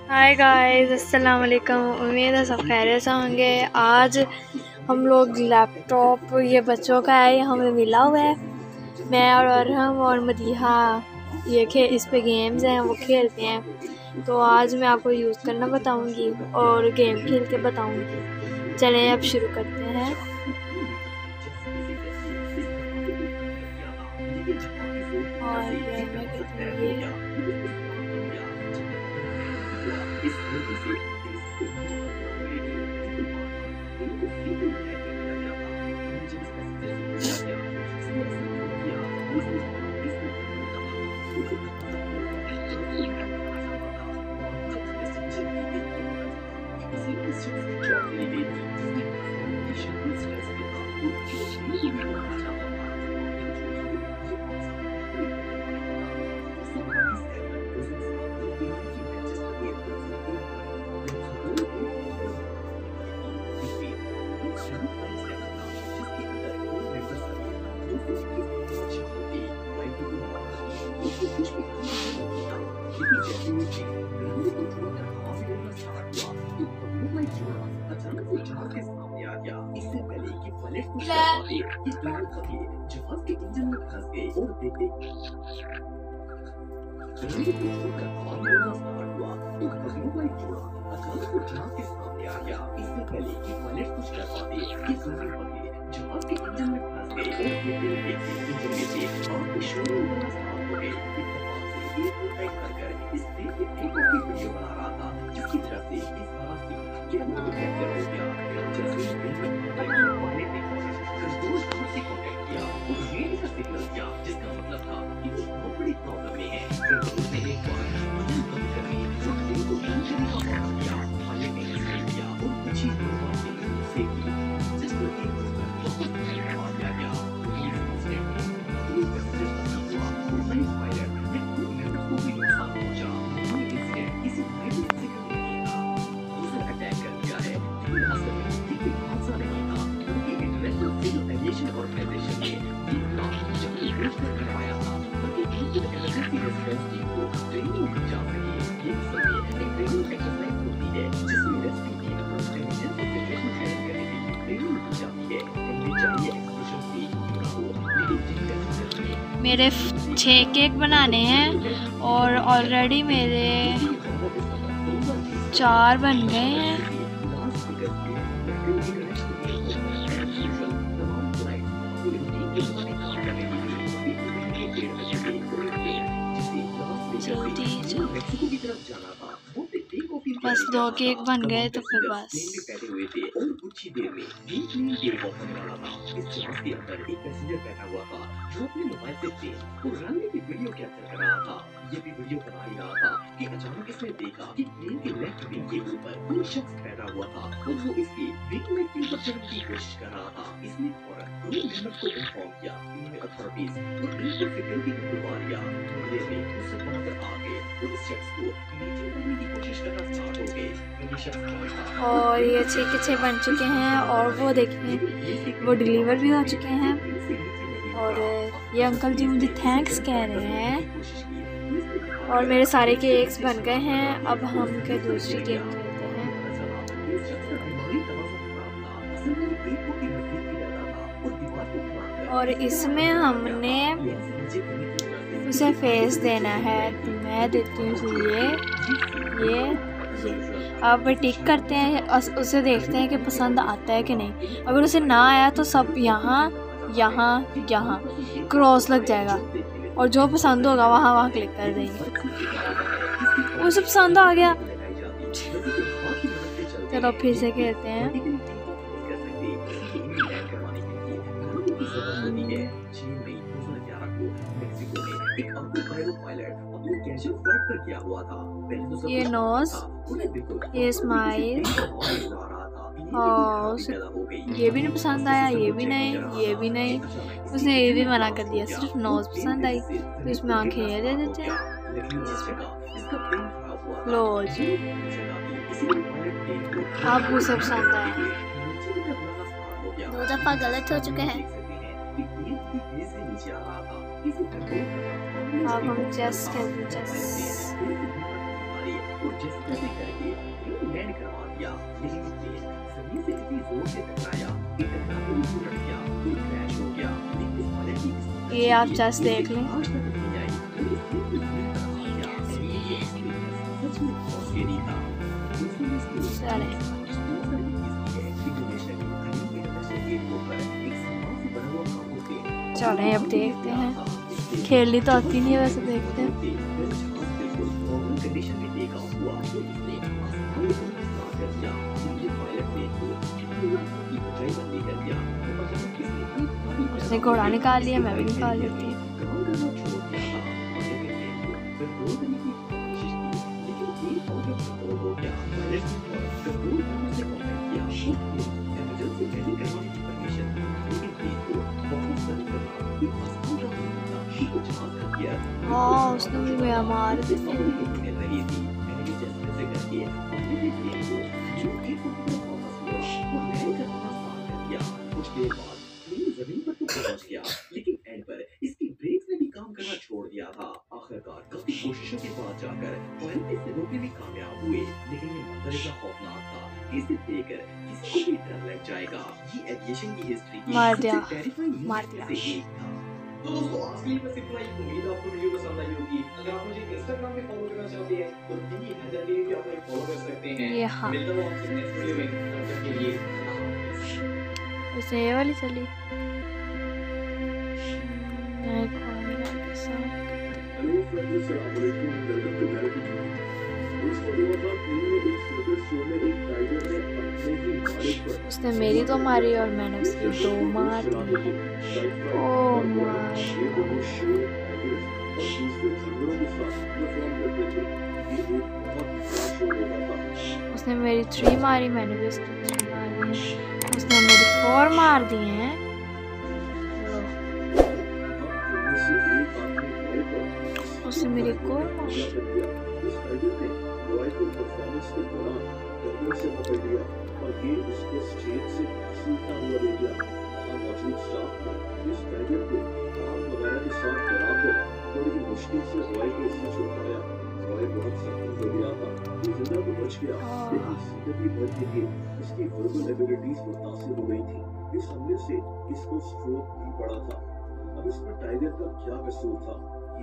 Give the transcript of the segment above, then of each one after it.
Hi guys, अस्सलाम वालेकुम। उम्मीद है सब खैरियत से होंगे। आज हम लोग लैपटॉप ये बच्चों का है, ये हमें मिला हुआ है। मैं और अरहम और मदीहा ये इस पे गेम्स हैं, वो खेलते हैं। तो आज मैं आपको यूज़ करना बताऊंगी और गेम खेल के बताऊंगी। चलें अब शुरू करते हैं। और मैं कहती मेरे 6 केक बनाने हैं और ऑलरेडी मेरे 4 बन गए हैं। बस 2 केक बन गए तो फिर बस। ये भी वीडियो बना ही रहा था कि अचानक इसने देखा कि प्लेन के लेफ्ट विंग के ऊपर कोई शख्स बैठा हुआ था और वो इसकी विंग में के ऊपर चढ़ने की कोशिश कर रहा था। इसने फौरन क्रू मेंबर्स को इन्फॉर्म किया। इन्होंने अथॉरिटीज और एयरपोर्ट सिक्योरिटी को बुलवा लिया। थोड़ी देर में उससे वहां पर आ गए और इस शख्स को नीचे उतारने की कोशिश करना स्टार्ट हो गए। और ये 6 के 6 बन चुके हैं और वो देखिए वो डिलीवर भी हो चुके हैं। और ये अंकल जी मुझे थैंक्स कह रहे हैं। और मेरे सारे केक्स बन गए हैं। अब हम के दूसरी गेम खेलते हैं। और इसमें हमने उसे फेस देना है। तो मैं देती हूँ ये। अब टिक करते हैं और उसे देखते हैं कि पसंद आता है कि नहीं। अगर उसे ना आया तो सब यहाँ क्रॉस लग जाएगा और जो पसंद होगा वहाँ क्लिक कर देंगे। उसे पसंद आ गया। चलो फिर से खेलते हैं। ये नोज, ये स्माइल, ये भी नहीं पसंद आया, ये भी नहीं। उसने ये भी मना कर दिया, सिर्फ नोज पसंद आई। तो इसमें आंखें दे देते हैं। लो जी, आपको सब पसंद आया। 2 दफा गलत हो चुके हैं। अब हम चेस खेलते हैं। मारी और जैसे तैसे करके लैंड करवा दिया, लेकिन प्लेन जमीन से इतनी जोर से टकराया कि टकराते ही उलट गया और क्रैश हो गया। लेकिन इस पायलट की किस्मत ये आप जस्ट देख लें। आज तक नहीं आई और इस प्लेन को जमीन पर आ गया। ये एक्सपीरियंस सच में बहुत स्केरी था। चलें अब देखते हैं। खेलनी तो आती नहीं है, वैसे देखते हैं। उसने घोड़ा निकाल लिया, मैं भी निकाल लेती हूँ। हाँ, उसने मुझे मार दिया। जमीन पर तो पहुंच गया, लेकिन एंड पर इसकी ब्रेक्स ने भी काम करना छोड़ दिया था। आखिरकार काफी कोशिशों के बाद जाकर पायलट इसे रोकने में कामयाब हुए, लेकिन ये मंजर इतना खौफनाक था कि इसे देखकर किसी को भी डर लग जाएगा। ये एविएशन की हिस्ट्री की सबसे टेरिफाइंग मोमेंट में से एक था। तो दोस्तों, आज के लिए बस इतना ही। उम्मीद आपको वीडियो पसंद आई होगी। अगर आप मुझे इंस्टाग्राम पे फॉलो करना चाहते हैं तो टीवी हैदर टीवी पे आप मुझे फॉलो कर सकते हैं। मिलता हूं आपसे नेक्स्ट वीडियो में, तब तक के लिए उसे ये वाली चली। उसने मेरी तो मारी और मैंने उसकी 2 मार दी। ओह माय उसने मेरी 3 मारी, मैंने भी उसकी 3 मारी। उसने मेरी 4 मार दी हैं। उसने मेरी को मुश्किल से रॉय को इससे छुड़ाया। रॉय बहुत सख्त हो गया था, वो जिंदा तो बच गया, लेकिन जिंदगी भर के लिए इसकी वर्बल एबिलिटीज मुतासिर हो गई थी। इस हमले से इसको स्ट्रोक भी पड़ा था। अब इस पर टाइगर का क्या कसूर था?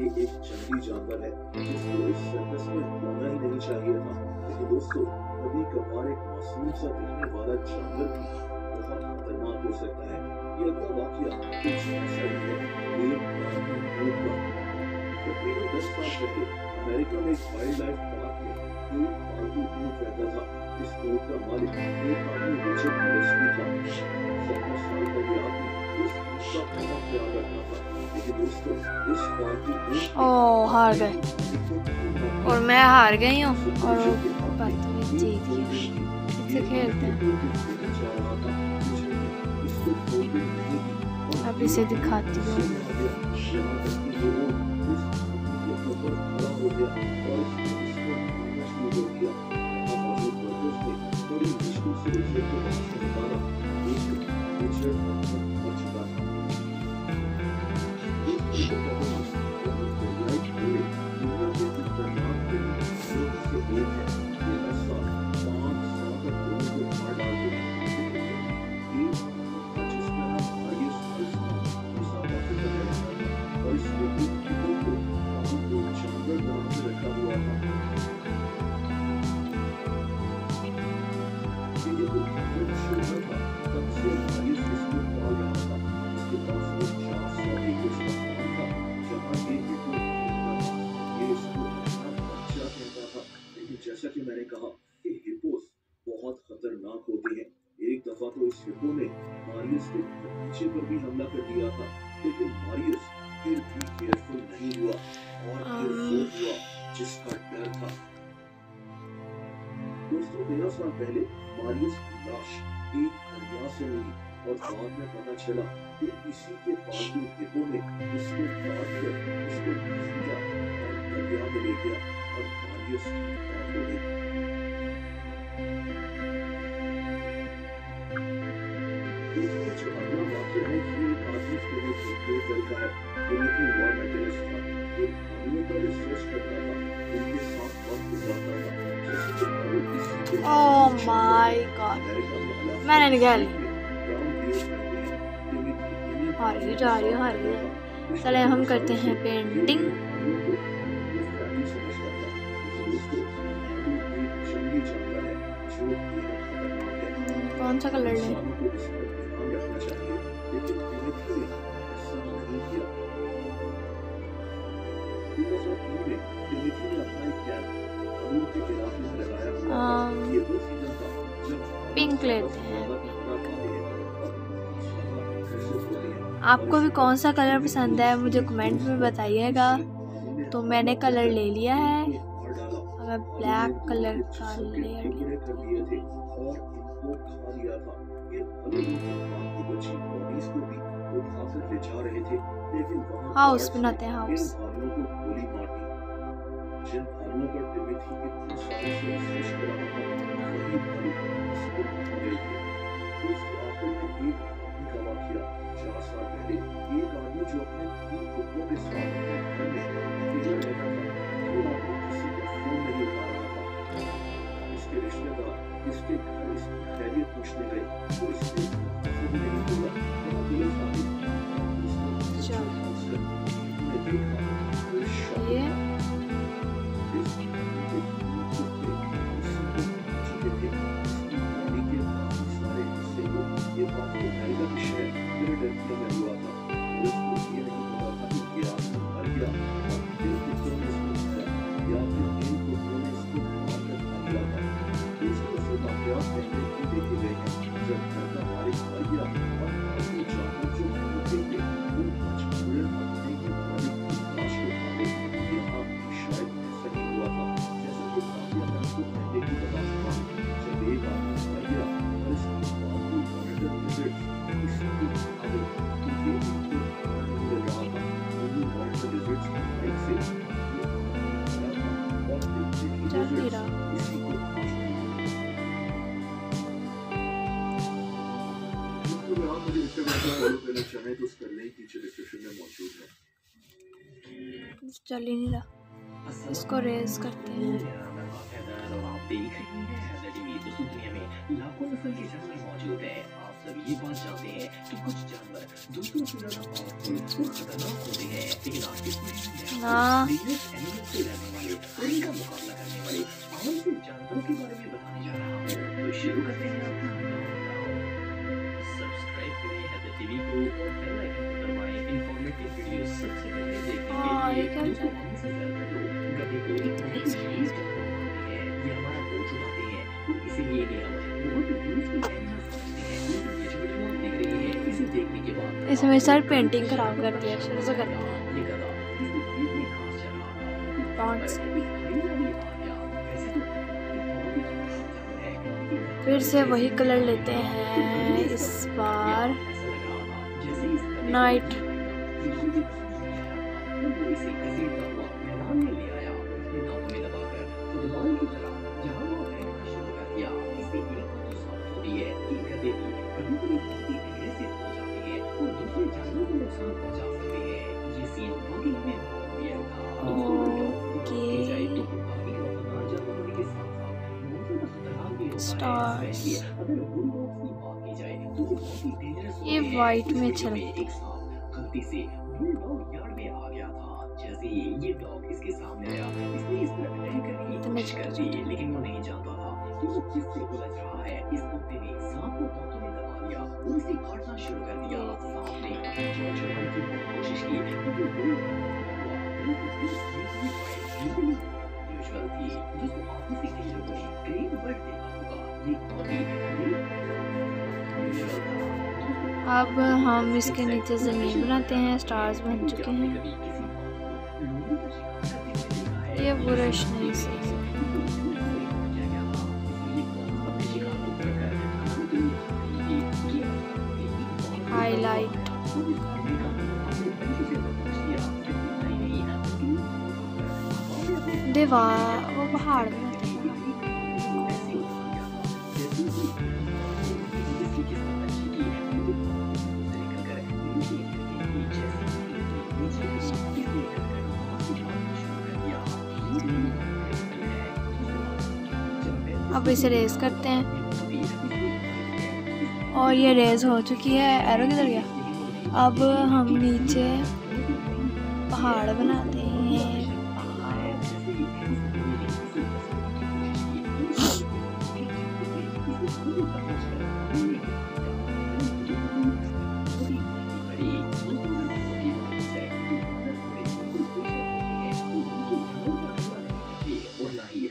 ये एक जंगली जानवर है जिसको इस सर्कस में होना ही नहीं चाहिए था। लेकिन दोस्तों, कभी कभार एक मासूम सा दिखने वाला जानवर भी बहुत खतरनाक हो सकता है। ये अगला वाकया कुछ ऐसा ही है। तकरीबन 10 साल पहले अमेरिका में एक वाइल्ड लाइफ पार्क में एक पालतू ऊंट रहता था। इस ऊंट का मालिक एक आदमी रिचर्ड मिलेस्की था। 70 साल का ये आदमी इस ऊंट का बहुत प्यार रखता था। लेकिन दोस्तों, इस पालतू ऊंट हार गए और मैं हार गई हूँ और जीत गई। इससे खेलते हैं, अब इसे दिखाती हूँ। जैसा कि मैंने कहा कि हिप्पोस बहुत खतरनाक होते हैं। एक दफा तो इस हिप्पो ने मारियस के बगीचे पर भी हमला कर दिया था, लेकिन मारियस फिर भी केयरफुल नहीं हुआ और फिर वो हुआ जिसका डर था। दोस्तों, 13 साल पहले मारियस की लाश एक दरिया से मिली और बाद में पता चला कि इसी के पालतू हिप्पो ने उसको काट कर उसको खींचा और दरिया में ले गया और मारियस की मौत हो गई। जो अगला वाक्य है कि एक आदमी केवल एक लड़का है, जो एक वॉर मेडलिस्ट था, जो कहानियों पर रिसर्च करता था, उनके साथ वक्त गुजारता ओह माय गॉड, मैंने निकाल ली। हारी जा रही है। चले हम करते हैं पेंटिंग। कौन सा कलर लें? पिंक लेते हैं। आपको भी कौन सा कलर पसंद है मुझे कमेंट में बताइएगा। तो मैंने कलर ले लिया है, अगर ब्लैक कलर का लेयर हाउस बनाते हैं। हाउस चल ही नहीं रहा, इसको रेज करते हैं। आप देख रही हैं टीवी। दोस्तों दुनिया में लाखों नस्ल के जानवर मौजूद हैं। आप सब ये बात जानते हैं कि कुछ जानवर दूसरों से ज्यादा पावरफुल और खतरनाक होते हैं, लेकिन आज के एनिमल से रहने वाले और इनका मुकाबला करने वाले पावरफुल से जानवरों के बारे में बताने जा रहा हूँ। तो शुरू करते हैं अपना सब्सक्राइब करें हैदर टीवी को और बेल आइकन को दबाएं। इंफॉर्मेटिव वीडियो सबसे पहले देखने के लिए गधे को ये हमारा बोझ उठाते हैं, तो इसीलिए हम बहुत यूजफुल एनिमल समझते हैं। ये जो वीडियो आप देख रही हैं, इसे देखने के बाद इसमें सर पेंटिंग खराब कर दिया। शुरू से करते हैं। ये गधा इसके पेट में घास चल रहा था। डॉट्स वैसे तो बहुत ही खतरनाक जानवर है। फिर से वही कलर लेते हैं, इस बार नाइट। स्टार्स ये वाइट में चल गलती से बुलडॉग यार्ड में आ गया था। जैसे ही ये डॉग इसके सामने आया, इसने इस पर अटैक करने की कोशिश कर दी, लेकिन वो नहीं जानता था कि वो किससे उलझ रहा है। इस कुत्ते ने सांप को दांतों में दबा लिया और इसे काटना शुरू कर दिया। सांप ने जो छुड़ाने की कोशिश की, लेकिन वो यूजुअल थी, जिसको आंखों से कई लोगों ने ग्रेट बर्ड देखा होगा। ये बहुत ही अब हम इसके नीचे ज़मीन बनाते हैं। स्टार्स बन चुके हैं। ये ब्रश नहीं से हाईलाइट दीवार वो पहाड़ में अब इसे रेस करते हैं और ये रेस हो चुकी है। एरो किधर गया? अब हम नीचे पहाड़ बनाते हैं।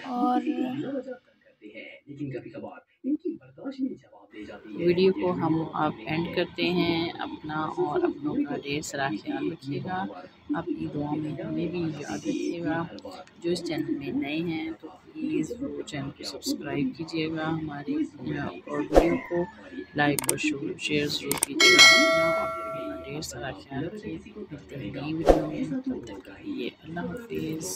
और वीडियो को हम अब एंड करते हैं। अपना और अपनों का ढेर सारा ख्याल रखिएगा। अपनी दुआ में हमें भी याद रखिएगा। जो इस चैनल में नए हैं तो प्लीज़ वो चैनल को सब्सक्राइब कीजिएगा। हमारे और वीडियो को लाइक और शेयर ज़रूर कीजिएगा। अपना और अपनों का ढेर सारा ख्याल रखिए। मिलते हैं नई वीडियो में। तब तक के लिए अल्लाह हाफिज़।